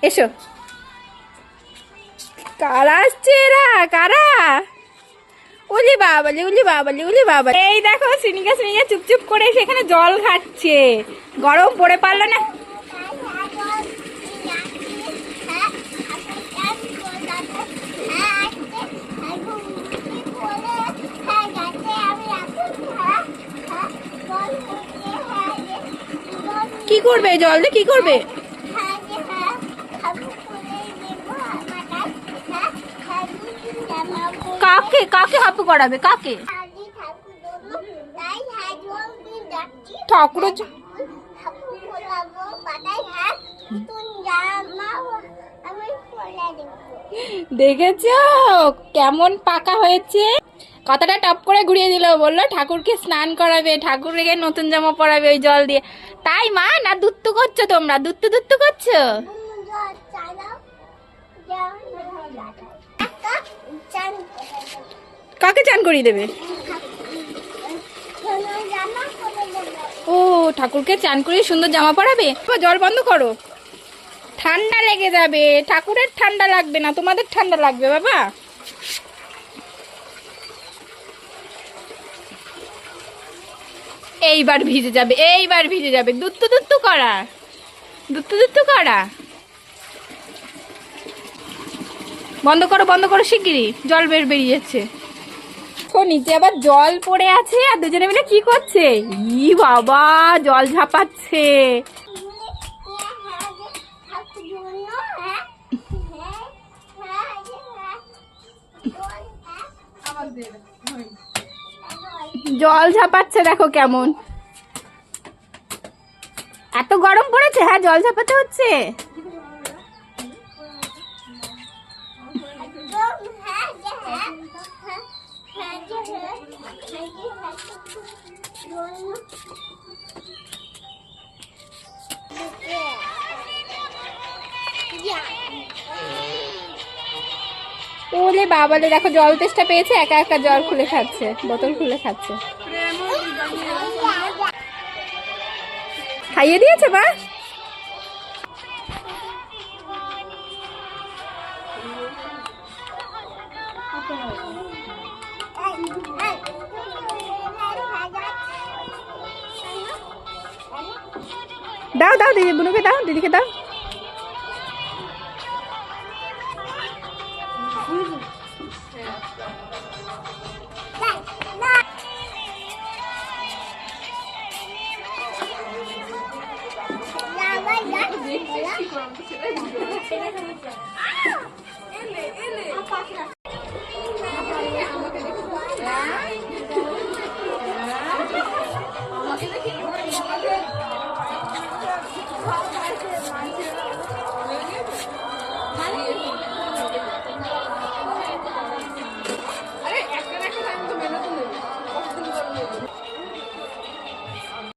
এসো। কারা আসছে এরা? কারা? উলি বাবালি, উলি বাবালি, উলি বাবা। এই দেখো সিনিকা সিনিকা চুপচুপ করে সেখানে জল খাচ্ছে। গরম পড়ে পারলো না। কি করবে জল দিয়ে? কি করবে? কাকে কাকে হাপু করাবে? কাকে? ঠাকুর। দেখেছো কেমন পাকা হয়েছে? কথাটা টপ করে ঘুরিয়ে দিল, বললো ঠাকুরকে স্নান করাবে, ঠাকুরকে নতুন জামা পরাবে ওই জল দিয়ে। তাই মা? না দুত্তু করছো তোমরা? দুত্তু দুত্তু করছো? কাকে চান করিয়ে দেবে? ও ঠাকুরকে চান করিয়ে সুন্দর জামা পরাবে। জল বন্ধ করো, ঠান্ডা লেগে যাবে। ঠাকুরের ঠান্ডা লাগবে না, তোমাদের ঠান্ডা লাগবে বাবা। এইবার ভিজে যাবে, এইবার ভিজে যাবে। দুত্তু দুত্তু করা, দুত্তু দুত্তু করা। বন্ধ করো, বন্ধ করো শিগগিরই, জল বেরিয়ে যাচ্ছে। নিচে আবার জল পড়ে আছে আর দুজনে মিলে কি করছে? ই বাবা, জল ঝাপাচ্ছে। জল ঝাপাচ্ছে দেখো কেমন। এত গরম পড়েছে? হ্যাঁ জল ঝাপাতে হচ্ছে। ওরে বাবালে, দেখো জল তেষ্টা পেয়েছে, একা একা জল খুলে খাচ্ছে, বোতল খুলে খাচ্ছে। খাইয়ে দিয়েছে মা? দাও দাও দিদি, বুনুকে দাও, দিদিকে দাও।